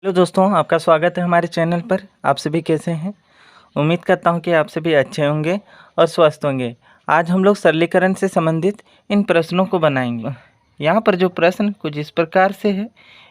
Hello दोस्तों, आपका स्वागत है हमारे चैनल पर। आप सभी कैसे हैं? उम्मीद करता हूं कि आप सभी अच्छे होंगे और स्वस्थ होंगे। आज हम लोग सरलीकरण से संबंधित इन प्रश्नों को बनाएंगे। यहाँ पर जो प्रश्न कुछ इस प्रकार से है: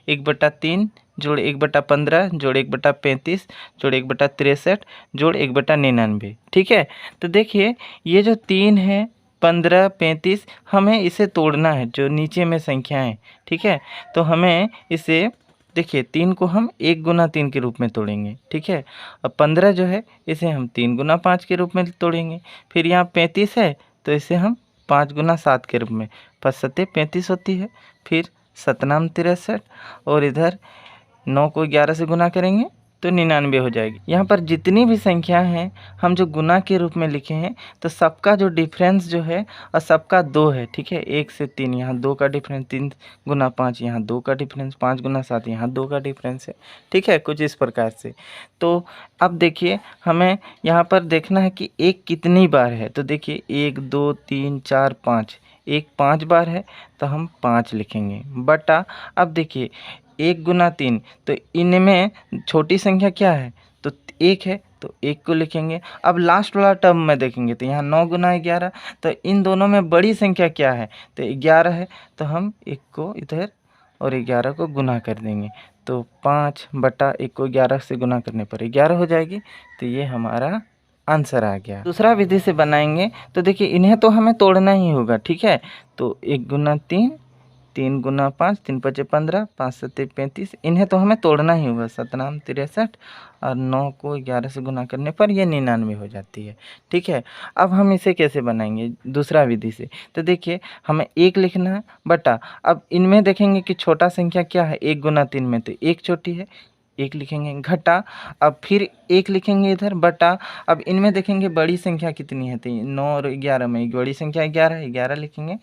1/3 जोड़ 1/15 जोड़ 1/35 जोड़ 1/63 जोड़ 1/99। ठीक है, तो देखिए ये जो 3 है, 15, 35, हमें इसे तोड़ना है, जो नीचे में संख्याएँ। ठीक है, तो हमें इसे देखिए 3 को हम 1 गुना 3 के रूप में तोड़ेंगे। ठीक है, अब 15 जो है इसे हम 3 गुना 5 के रूप में तोड़ेंगे। फिर यहाँ 35 है तो इसे हम 5 गुना 7 के रूप में, 5 सत्ते 35 होती है। फिर 7 नाम 63 और इधर 9 को 11 से गुना करेंगे तो 99 हो जाएगी। यहाँ पर जितनी भी संख्या हैं हम जो गुना के रूप में लिखे हैं, तो सबका जो डिफरेंस जो है और सबका 2 है। ठीक है, 1 से 3 यहाँ 2 का डिफरेंस, 3 गुना 5 यहाँ 2 का डिफरेंस, 5 गुना 7 यहाँ 2 का डिफरेंस है। ठीक है, कुछ इस प्रकार से। तो अब देखिए हमें यहाँ पर देखना है कि एक कितनी बार है। तो देखिए 1 2 3 4 5, एक 5 बार है तो हम 5 लिखेंगे बटा। अब देखिए 1 गुना 3, तो इनमें छोटी संख्या क्या है? तो 1 है तो 1 को लिखेंगे। अब लास्ट वाला टर्म में देखेंगे तो यहाँ 9 गुना 11, तो इन दोनों में बड़ी संख्या क्या है? तो 11 है, तो हम 1 को इधर और 11 को गुना कर देंगे। तो 5 बटा 1 को 11 से गुना करने पर 11 हो जाएगी। तो ये हमारा आंसर आ गया। दूसरा विधि से बनाएंगे तो देखिए इन्हें तो हमें तोड़ना ही होगा। ठीक है, तो 1 गुना 3, 3 गुना 5, 3 पचे 15, 5 सत्ते 35, इन्हें तो हमें तोड़ना ही होगा। 7 नाम 63 और 9 को 11 से गुना करने पर यह 99 हो जाती है। ठीक है, अब हम इसे कैसे बनाएंगे दूसरा विधि से? तो देखिए हमें 1 लिखना है बटा। अब इनमें देखेंगे कि छोटा संख्या क्या है 1 गुना 3 में, तो 1 छोटी है, 1 लिखेंगे घटा। अब फिर 1 लिखेंगे इधर बटा। अब इनमें देखेंगे बड़ी संख्या कितनी है, तो 9 और 11 में बड़ी संख्या 11 है, 11 लिखेंगे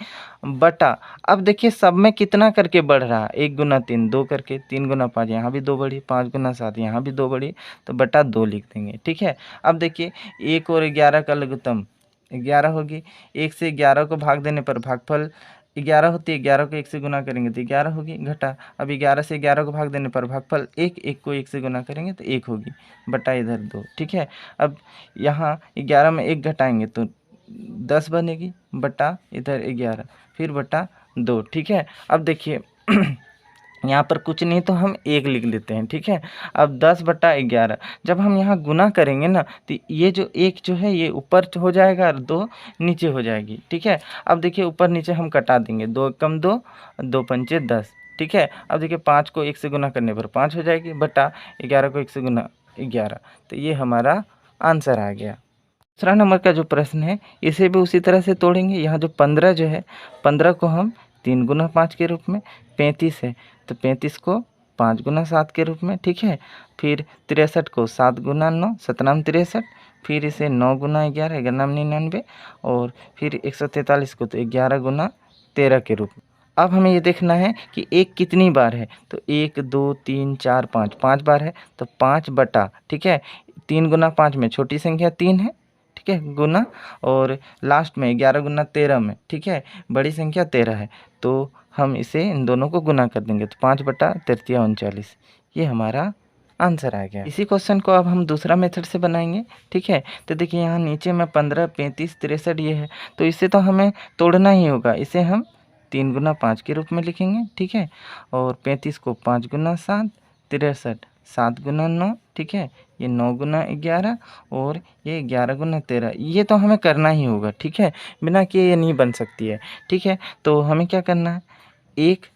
बटा। अब देखिए सब में कितना करके बढ़ रहा है? 1 गुना 3 2 करके, 3 गुना 5 यहाँ भी 2 बढ़ी, 5 गुना 7 यहाँ भी 2 बढ़ी, तो बटा 2 लिख देंगे। ठीक है, अब देखिए 1 और 11 का लघुत्तम 11 होगी। 1 से 11 को भाग देने पर भागफल 11 होती है, 11 को 1 से गुना करेंगे तो 11 होगी घटा। अब 11 से 11 को भाग देने पर भागफल 1, 1 को 1 से गुना करेंगे तो 1 होगी बटा इधर 2। ठीक है, अब यहाँ 11 में 1 घटाएंगे तो 10 बनेगी बटा इधर 11, फिर बटा 2। ठीक है, अब देखिए यहाँ पर कुछ नहीं तो हम 1 लिख लेते हैं। ठीक है, अब 10 बटा 11 जब हम यहाँ गुना करेंगे ना, तो ये जो 1 जो है ये ऊपर हो जाएगा और 2 नीचे हो जाएगी। ठीक है, अब देखिए ऊपर नीचे हम कटा देंगे, 2 कम 2, 2 पंचे 10। ठीक है, अब देखिए 5 को 1 से गुना करने पर 5 हो जाएगी बटा 11 को 1 से गुना 11। तो ये हमारा आंसर आ गया। दूसरा नंबर का जो प्रश्न है इसे भी उसी तरह से तोड़ेंगे। यहाँ जो 15 जो है, 15 को हम 3 गुना 5 के रूप में, 35 है तो 35 को 5 गुना 7 के रूप में। ठीक है, फिर 63 को 7 गुना 9, 7 नाम 63, फिर इसे 9 गुना 11, 11 नाम 99, और फिर 143 को तो 11 गुना 13 के रूप में। अब हमें ये देखना है कि 1 कितनी बार है। तो 1 2 3 4 5, 5 बार है तो 5 बटा। ठीक है, 3 गुना 5 में छोटी संख्या 3 है। ठीक है, गुना, और लास्ट में 11 गुना 13 में, ठीक है, बड़ी संख्या 13 है, तो हम इसे इन दोनों को गुना कर देंगे तो 5 बटा 33 39, ये हमारा आंसर आ गया। इसी क्वेश्चन को अब हम दूसरा मेथड से बनाएंगे। ठीक है, तो देखिए यहाँ नीचे में 15 35 63 ये है, तो इसे तो हमें तोड़ना ही होगा। इसे हम 3 गुना 5 के रूप में लिखेंगे। ठीक है, और 35 को 5 गुना 7, 63 7 गुना 9, ठीक है, ये 9 गुना 11 और ये 11 गुना 13, ये तो हमें करना ही होगा। ठीक है, बिना किए ये नहीं बन सकती है। ठीक है, तो हमें क्या करना है, 1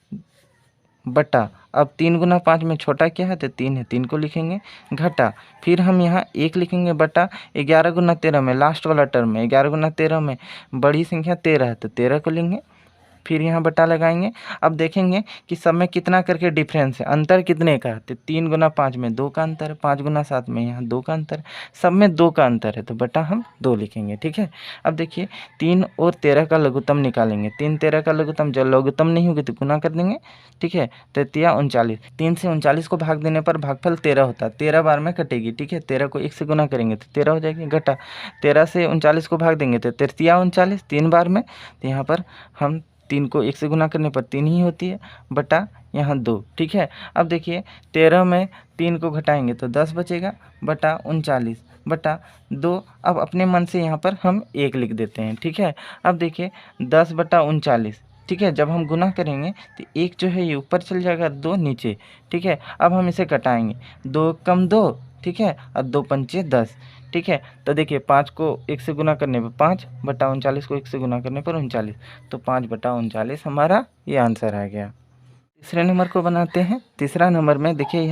बटा। अब 3 गुना 5 में छोटा क्या है, तो 3 है, 3 को लिखेंगे घटा। फिर हम यहाँ 1 लिखेंगे बटा 11 गुना 13 में, लास्ट वाला टर्म में 11 गुना 13 में बड़ी संख्या 13 है तो 13 को लेंगे, फिर यहाँ बटा लगाएंगे। अब देखेंगे कि सब में कितना करके डिफरेंस है, अंतर कितने का है, तो 3 गुना 5 में 2 का अंतर है, 5 गुना 7 में यहाँ 2 का अंतर है, सब में 2 का अंतर है तो बटा हम 2 लिखेंगे। ठीक है, अब देखिए 3 और 13 का लघुत्तम निकालेंगे। 3 13 का लघुत्तम, जब लघुत्तम नहीं होगी तो गुना कर देंगे। ठीक है, 33 39, 3 से 39 को भाग देने पर भागफल 13 होता है, 13 बार में कटेगी। ठीक है, 13 को 1 से गुना करेंगे तो 13 हो जाएगी घटा। 13 से 39 को भाग देंगे तो 33 39, 3 बार में, तो यहाँ पर हम 3 को 1 से गुना करने पर 3 ही होती है बटा यहाँ 2, ठीक है। अब देखिए 13 में 3 को घटाएंगे तो 10 बचेगा बटा 39 बटा 2। अब अपने मन से यहाँ पर हम 1 लिख देते हैं, ठीक है। अब देखिए 10 बटा 39, ठीक है। जब हम गुना करेंगे तो 1 जो है ये ऊपर चल जाएगा, 2 नीचे, ठीक है। अब हम इसे घटाएंगे, 2 कम 2, ठीक है, और 2 पंचे 10, ठीक है। तो देखिए 5 को 1 से गुना करने पर 5 बटा 39 को 1 से गुना करने पर 39, तो 5 बटा 39 हमारा ये आंसर आ गया। तीसरे नंबर को बनाते हैं। तीसरा नंबर में देखिए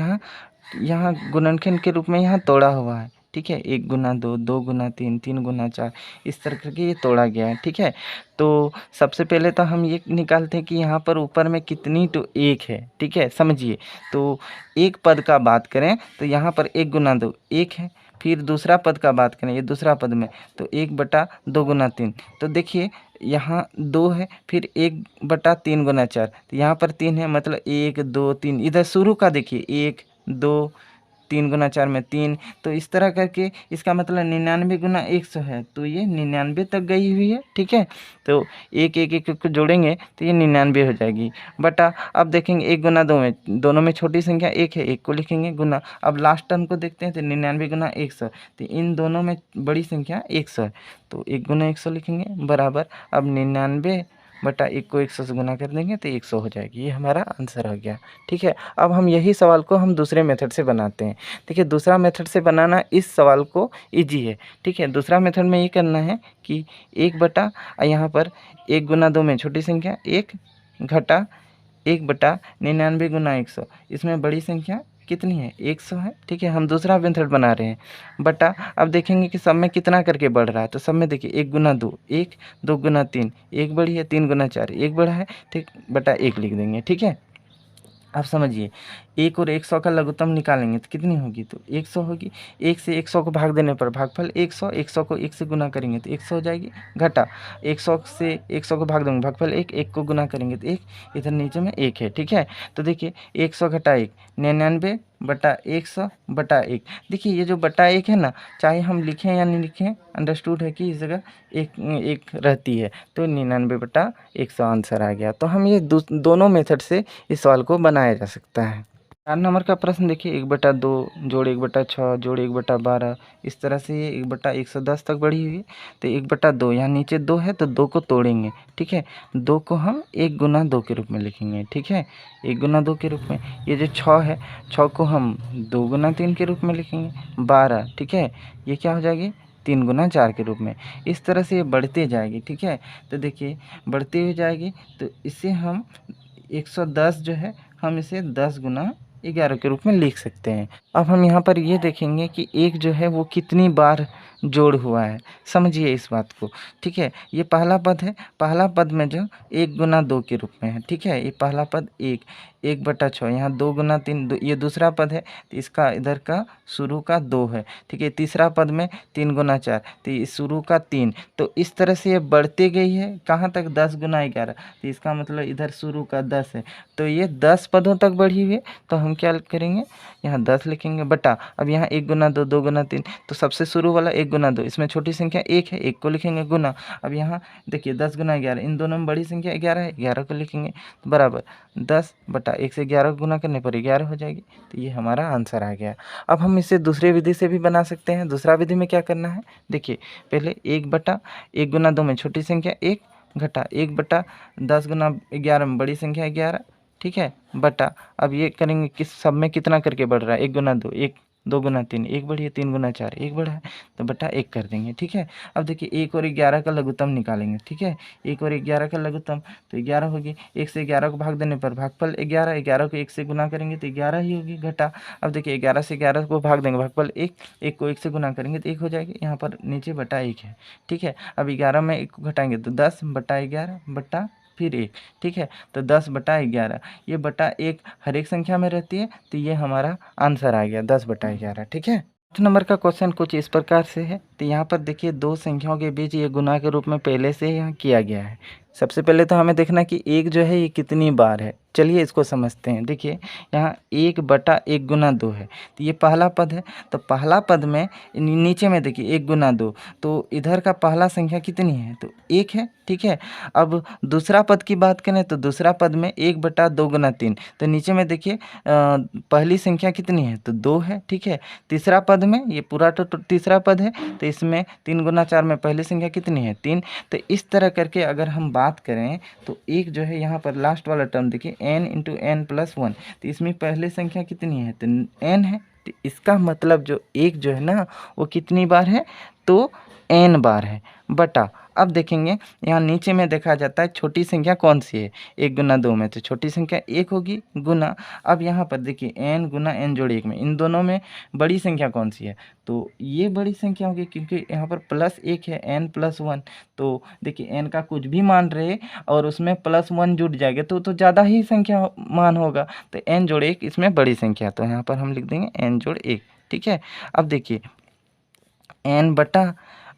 यहाँ गुणनखंड के रूप में यहाँ तोड़ा हुआ है, ठीक है। 1 गुना 2, 2 गुना 3, 3 गुना 4, इस तरह करके ये तोड़ा गया है, ठीक है। तो सबसे पहले तो हम ये निकालते हैं कि यहाँ पर ऊपर में कितनी तो 1 है, ठीक है, समझिए। तो एक पद का बात करें तो यहाँ पर 1 गुना 2 1 है। फिर दूसरा पद का बात करें, ये दूसरा पद में, तो 1 बटा 2 गुना 3, तो देखिए यहाँ 2 है, फिर 1 बटा 3 गुना 4, तो यहाँ पर 3 है, मतलब 1 2 3, इधर शुरू का देखिए 1 2 3 गुना 4 में 3, तो इस तरह करके इसका मतलब 99 गुना 100 है, तो ये 99 तक गई हुई है, ठीक है। तो 1 1 1 को जोड़ेंगे तो ये 99 हो जाएगी बटा। अब देखेंगे 1 गुना 2 में, दोनों में छोटी संख्या 1 है, 1 को लिखेंगे गुना। अब लास्ट टर्म को देखते हैं तो 99 गुना 100, तो इन दोनों में बड़ी संख्या 100 है, तो 1 गुना 100 लिखेंगे बराबर। अब 99 बटा 1 को 100 से गुना कर देंगे तो 100 हो जाएगी, ये हमारा आंसर आ गया, ठीक है। अब हम यही सवाल को हम दूसरे मेथड से बनाते हैं। देखिए दूसरा मेथड से बनाना इस सवाल को ईजी है, ठीक है। दूसरा मेथड में ये करना है कि 1 बटा यहाँ पर 1 गुना 2 में छोटी संख्या 1 घटा 1 बटा 99 गुना 100, इसमें बड़ी संख्या कितनी है 100 है, ठीक है। हम दूसरा मेथड बना रहे हैं बटा। अब देखेंगे कि सब में कितना करके बढ़ रहा है, तो सब में देखिए 1 गुना 2 1, 2 गुना 3 1 बढ़ी है, 3 गुना 4 1 बढ़ा है, ठीक, बटा 1 लिख देंगे, ठीक है। अब समझिए 1 और 100 का लघुत्तम निकालेंगे तो कितनी होगी, तो 100 होगी। 1 से 100 को भाग देने पर भागफल 100, 100 को 1 से गुना करेंगे तो 100 हो जाएगी घटा 100 से 100 को भाग देंगे भागफल 1, 1 को गुना करेंगे तो 1, इधर नीचे में 1 है, ठीक है। तो देखिए 100 घटा 1 99 बटा 100 बटा 1, देखिए ये जो बटा 1 है ना, चाहे हम लिखें या नहीं लिखें, अंडरस्टूड है कि इस जगह एक रहती है, तो 99 बटा 100 आंसर आ गया। तो हम ये दोनों मेथड से इस सवाल को बनाया जा सकता है। 4 नंबर का प्रश्न देखिए 1 बटा 2 जोड़ 1 बटा 6 जोड़ 1 बटा 12, इस तरह से ये 1 बटा 110 तक बढ़ी हुई है। तो 1 बटा 2, यहाँ नीचे 2 है तो 2 को तोड़ेंगे, ठीक है। 2 को हम 1 गुना 2 के रूप में लिखेंगे, ठीक है, 1 गुना 2 के रूप में। ये जो 6 है, 6 को हम 2 गुना 3 के रूप में लिखेंगे, 12, ठीक है। ये क्या हो जाएगी 3 गुना 4 के रूप में। इस तरह से ये बढ़ते जाएगी, ठीक है। तो देखिए बढ़ती हुई जाएगी, तो इसे हम 110 जो है हम इसे 10 गुना 11 के रूप में लिख सकते हैं। अब हम यहाँ पर ये देखेंगे कि 1 जो है वो कितनी बार जोड़ हुआ है, समझिए इस बात को, ठीक है। ये पहला पद है, पहला पद में जो 1 गुना 2 के रूप में है, ठीक है। ये पहला पद 1 1 बटा 6, यहाँ 2 गुना 3 ये दूसरा पद है, तो इसका इधर का शुरू का 2 है, ठीक है। तीसरा पद में 3 गुना 4, तो ये शुरू का 3, तो इस तरह से ये बढ़ती गई है कहाँ तक 10 गुना 11, तो इसका मतलब इधर शुरू का 10 है, तो ये 10 पदों तक बढ़ी हुई है। तो हम क्या करेंगे, यहाँ 10 लिखेंगे बटा। अब यहाँ 1 गुना 2 2 गुना 3, तो सबसे शुरू वाला 1 गुना 2, इसमें छोटी संख्या 1 है, 1 को लिखेंगे गुना। अब यहाँ देखिए 10 गुना 11, इन दोनों में बड़ी संख्या 11 है, 11 को लिखेंगे तो बराबर 10 बटा 1 से 11 को गुना करने पर 11 हो जाएगी, तो ये हमारा आंसर आ गया। अब हम इसे दूसरे विधि से भी बना सकते हैं। दूसरा विधि में क्या करना है, देखिए पहले 1 बटा 1 गुना 2 में छोटी संख्या 1 घटा 1 बटा 10 गुना 11 में बड़ी संख्या 11, ठीक है, बटा। अब ये करेंगे कि सब में कितना करके बढ़ रहा है, 1 गुना 2 1, 2 गुना 3 1 बढ़ी है, 3 गुना 4 1 बढ़ा है, तो बटा 1 कर देंगे, ठीक है। अब देखिए 1 और 11 का लघुत्तम निकालेंगे, ठीक है। 1 और 11 का लघुत्तम तो 11 होगी। 1 से 11 को भाग देने पर भागफल 11, 11 को 1 से गुना करेंगे तो 11 ही होगी घटा। अब देखिए 11 से 11 को भाग देंगे भागफल 1, 1 को 1 से गुना करेंगे तो 1 हो जाएगी, यहाँ पर नीचे बटा 1 है, ठीक है। अब 11 में 1 को घटाएंगे तो 10 बटा 11 बटा फिर 1, ठीक है। तो 10 बटा 11, ये बटा 1 हर एक संख्या में रहती है, तो ये हमारा आंसर आ गया 10 बटा 11, ठीक है। 8 नंबर का क्वेश्चन कुछ इस प्रकार से है। तो यहाँ पर देखिए दो संख्याओं के बीच ये गुना के रूप में पहले से यहाँ किया गया है। सबसे पहले तो हमें देखना कि 1 जो है ये कितनी बार है, चलिए इसको समझते हैं। देखिए यहाँ 1/1 गुना 2 है, तो ये पहला पद है। तो पहला पद में नीचे में देखिए 1 गुना 2, तो इधर का पहला संख्या कितनी है? तो 1 है, ठीक है। अब दूसरा पद की बात करें तो दूसरा पद में 1/2 गुना 3, तो नीचे में देखिए पहली संख्या कितनी है? तो 2 है, ठीक है। तीसरा पद में ये पूरा तो तीसरा पद है, तो इसमें 3 गुना 4 में पहली संख्या कितनी है? 3। तो इस तरह करके अगर हम बात करें तो एक जो है यहाँ पर लास्ट वाला टर्म देखिए n × n+1, तो इसमें पहली संख्या कितनी है? तो n है। तो इसका मतलब जो एक जो है ना वो कितनी बार है? तो n बार है बटा। अब देखेंगे यहाँ नीचे में देखा जाता है छोटी संख्या कौन सी है? 1 गुना 2 में तो छोटी संख्या 1 होगी गुना। अब यहाँ पर देखिए n गुना n जोड़ 1 में इन दोनों में बड़ी संख्या कौन सी है? तो ये बड़ी संख्या होगी क्योंकि यहाँ पर +1 है n+1। तो देखिए n का कुछ भी मान रहे और उसमें +1 जुड़ जाएगा तो ज़्यादा ही संख्या मान होगा। तो n जोड़ 1 इसमें बड़ी संख्या, तो यहाँ पर हम लिख देंगे n जोड़ 1, ठीक है। अब देखिए n बटा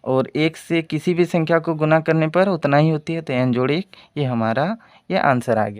और 1 से किसी भी संख्या को गुना करने पर उतना ही होती है, तो n जोड़ 1 ये हमारा ये आंसर आ गया।